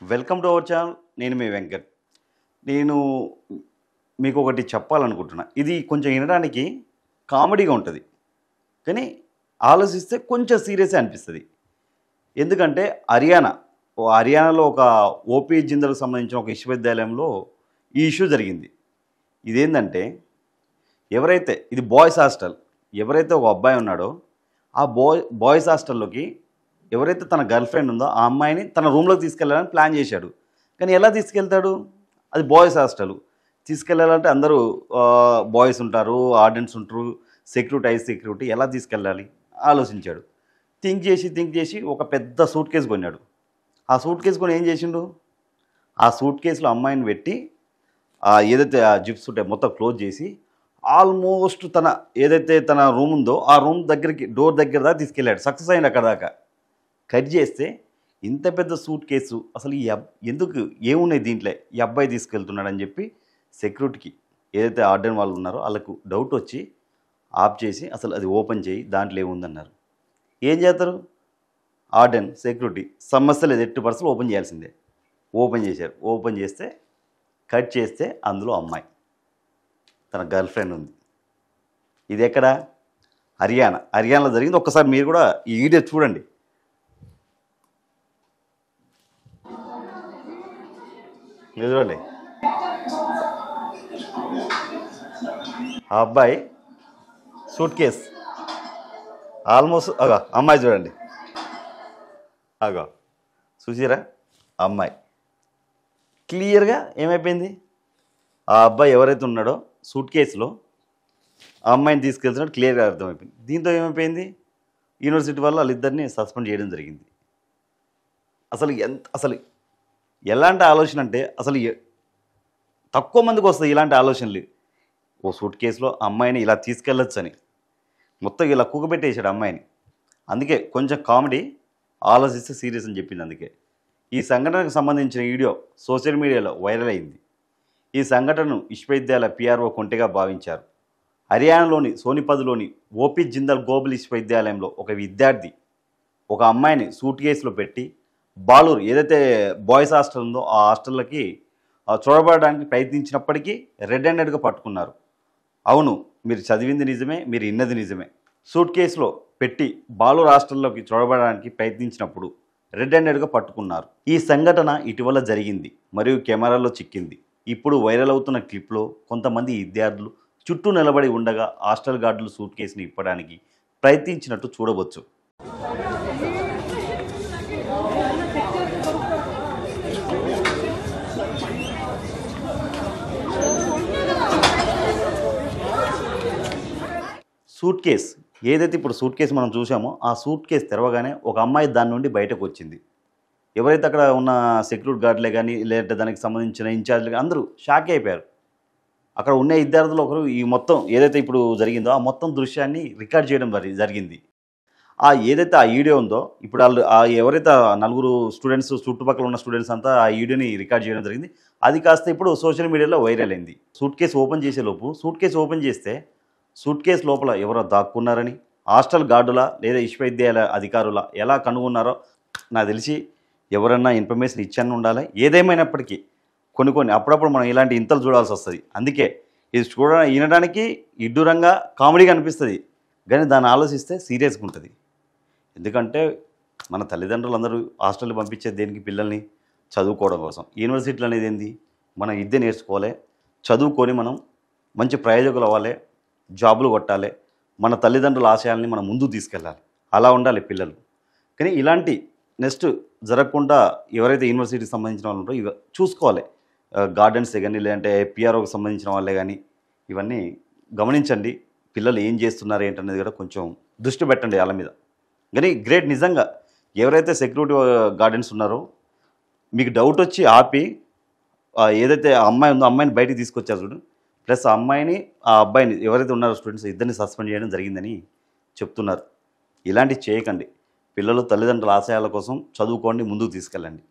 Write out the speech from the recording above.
Welcome to our channel. నేను మీ వెంకట్. నేను మీకు ఒకటి చెప్పాలనుకుంటున్నా. ఇది కొంచెం వినడానికి కామెడీగా ఉంటుంది, కానీ ఆలోచిస్తే కొంచెం సీరియస్గా అనిపిస్తుంది. ఎందుకంటే హర్యానాలో ఒక ఓపీ జిందల్కి సంబంధించిన ఒక విశ్వవిద్యాలయంలో ఈ ఇష్యూ జరిగింది. ఇదేంటంటే, ఇది బాయ్స్ హాస్టల్. ఎవరైతే ఒక అబ్బాయి ఉన్నాడో ఆ బాయ్స్ హాస్టల్లోకి ఎవరైతే తన గర్ల్ ఫ్రెండ్ ఉందో ఆ అమ్మాయిని తన రూమ్లోకి తీసుకెళ్ళాలని ప్లాన్ చేశాడు. కానీ ఎలా తీసుకెళ్తాడు? అది బాయ్స్ హాస్టల్. తీసుకెళ్ళాలంటే అందరూ బాయ్స్ ఉంటారు, ఆర్డెన్స్ ఉంటారు, సెక్యూరిటీ ఎలా తీసుకెళ్ళాలి ఆలోచించాడు. థింక్ చేసి ఒక పెద్ద సూట్ కేసు కొన్నాడు. ఆ సూట్ కేసు కొని ఏం చేసిండు? ఆ సూట్ కేసులో అమ్మాయిని పెట్టి ఏదైతే ఆ జిప్స్ ఉంటాయి మొత్తం క్లోజ్ చేసి ఆల్మోస్ట్ తన రూమ్ ఉందో ఆ రూమ్ దగ్గరికి డోర్ దగ్గర దాకా తీసుకెళ్ళాడు. సక్సెస్ అయింది అక్కడ దాకా. కట్ చేస్తే ఇంత పెద్ద సూట్ కేసు అసలు ఎందుకు ఏమున్నాయి దీంట్లో, ఈ అబ్బాయి తీసుకెళ్తున్నాడని చెప్పి సెక్యూరిటీకి ఏదైతే ఆర్డర్ వాళ్ళు ఉన్నారో వాళ్ళకు డౌట్ వచ్చి ఆఫ్ చేసి అసలు అది ఓపెన్ చేయి, దాంట్లో ఏముందన్నారు. ఏం చేస్తారు? ఆర్డర్ సెక్యూరిటీ సమస్య లేదు, 8% ఓపెన్ చేయాల్సిందే. ఓపెన్ చేశారు. ఓపెన్ చేస్తే కట్ చేస్తే అందులో అమ్మాయి తన గర్ల్ ఫ్రెండ్ ఉంది. ఇది ఎక్కడ? హర్యానాలో జరిగింది. ఒక్కసారి మీరు కూడా ఈ వీడియో చూడండి. చూడండి, ఆ అబ్బాయి సూట్ కేస్ ఆల్మోస్ట్ అమ్మాయి చూడండి, చూసిరా అమ్మాయి క్లియర్గా ఏమైపోయింది? ఆ అబ్బాయి ఎవరైతే ఉన్నాడో సూట్ కేసులో ఆ అమ్మాయిని తీసుకెళ్తున్నాడు క్లియర్గా అర్థమైపోయింది. దీంతో ఏమైపోయింది? యూనివర్సిటీ వల్ల వాళ్ళిద్దరిని సస్పెండ్ చేయడం జరిగింది. అసలు ఎలాంటి ఆలోచన అంటే తక్కువ మందికి వస్తుంది ఇలాంటి ఆలోచనలు. ఓ సూట్ కేసులో అమ్మాయిని ఇలా తీసుకెళ్ళొచ్చు అని మొత్తం ఇలా కూకబెట్టేసాడు అమ్మాయిని. అందుకే కొంచెం కామెడీ, ఆలోచిస్తే సీరియస్ అని చెప్పింది. అందుకే ఈ సంఘటనకు సంబంధించిన వీడియో సోషల్ మీడియాలో వైరల్ అయింది. ఈ సంఘటనను విశ్వవిద్యాలయ పిఆర్ఓ కొంటెగా భావించారు. హర్యానాలోని సోనిపత్లోని ఓపీ జిందల్ గ్లోబల్ విశ్వవిద్యాలయంలో ఒక విద్యార్థి ఒక అమ్మాయిని సూట్ కేసులో పెట్టి బాలూరు ఏదైతే బాయ్స్ హాస్టల్ ఉందో ఆ హాస్టల్లోకి చూడబడడానికి ప్రయత్నించినప్పటికీ రెడ్ హ్యాండెడ్గా పట్టుకున్నారు. అవును, మీరు చదివింది నిజమే, మీరు విన్నది నిజమే. సూట్ కేసులో పెట్టి బాలూరు హాస్టల్లోకి చూడబడడానికి ప్రయత్నించినప్పుడు రెడ్ హ్యాండెడ్గా పట్టుకున్నారు. ఈ సంఘటన ఇటీవల జరిగింది మరియు కెమెరాలో చిక్కింది. ఇప్పుడు వైరల్ అవుతున్న క్లిప్లో కొంతమంది విద్యార్థులు చుట్టూ నిలబడి ఉండగా హాస్టల్ గార్డులు సూట్ కేసుని ఇప్పడానికి ప్రయత్నించినట్టు చూడవచ్చు. సూట్ కేస్ ఏదైతే ఇప్పుడు సూట్ కేసు మనం చూసామో ఆ సూట్ కేసు తెరవగానే ఒక అమ్మాయి దాని నుండి బయటకు వచ్చింది. ఎవరైతే అక్కడ ఉన్న సెక్యూరిటీ గార్డులే కానీ లేదంటే దానికి సంబంధించిన ఇన్ఛార్జ్లు కానీ అందరూ షాక్ అయిపోయారు. అక్కడ ఉన్న విద్యార్థులు ఒకరు ఈ మొత్తం ఏదైతే ఇప్పుడు జరిగిందో ఆ మొత్తం దృశ్యాన్ని రికార్డ్ చేయడం జరిగింది. ఏదైతే ఆ వీడియో ఉందో ఇప్పుడు వాళ్ళు ఎవరైతే నలుగురు స్టూడెంట్స్ చుట్టుపక్కల ఉన్న స్టూడెంట్స్ అంతా ఆ వీడియోని రికార్డ్ చేయడం జరిగింది. అది కాస్త ఇప్పుడు సోషల్ మీడియాలో వైరల్ అయింది. సూట్ కేసు ఓపెన్ చేసేలోపు సూట్ కేసు ఓపెన్ చేస్తే సూట్ కేసు లోపల ఎవరో దాక్కున్నారని హాస్టల్ గార్డులా లేదా విశ్వవిద్యాలయ అధికారులా ఎలా కనుగొన్నారో నాకు తెలిసి ఎవరన్నా ఇన్ఫర్మేషన్ ఇచ్చాను ఉండాలి. ఏదేమైనప్పటికీ కొన్ని అప్పుడప్పుడు మనం ఇలాంటి ఇంతలు చూడాల్సి వస్తుంది. అందుకే ఇది వినడానికి ఇడ్డూరంగా కామెడీగా అనిపిస్తుంది, కానీ దాన్ని ఆలోచిస్తే సీరియస్గా ఉంటుంది. ఎందుకంటే మన తల్లిదండ్రులు అందరూ హాస్టల్కి పంపించేది దేనికి? పిల్లల్ని చదువుకోవడం కోసం. యూనివర్సిటీలు అనేది ఏంది? మనం విద్య నేర్చుకోవాలి, చదువుకొని మనం మంచి ప్రయోజకులు అవ్వాలి, జాబులు కొట్టాలి, మన తల్లిదండ్రుల ఆశయాల్ని మనం ముందుకు తీసుకెళ్ళాలి. అలా ఉండాలి పిల్లలు. కానీ ఇలాంటి నెక్స్ట్ జరగకుండా ఎవరైతే యూనివర్సిటీకి సంబంధించిన వాళ్ళు ఉంటారో ఇవి చూసుకోవాలి. గార్డెన్సే కానీ లేదంటే పిఆర్ఓకి సంబంధించిన వాళ్ళే కానీ ఇవన్నీ గమనించండి. పిల్లలు ఏం చేస్తున్నారు ఏంటనేది కూడా కొంచెం దృష్టి పెట్టండి వాళ్ళ మీద. కానీ గ్రేట్ నిజంగా ఎవరైతే సెక్యూరిటీ గార్డెన్స్ ఉన్నారో మీకు డౌట్ వచ్చి ఆపి ఏదైతే ఆ అమ్మాయి ఉందో అమ్మాయిని బయటికి తీసుకొచ్చారు చూడు, ప్లస్ ఆ అమ్మాయిని ఆ అబ్బాయిని ఎవరైతే ఉన్నారో స్టూడెంట్స్ ఇద్దరిని సస్పెండ్ చేయడం జరిగిందని చెప్తున్నారు. ఇలాంటివి చేయకండి. పిల్లలు తల్లిదండ్రుల ఆశయాల కోసం చదువుకోండి, ముందుకు తీసుకెళ్ళండి.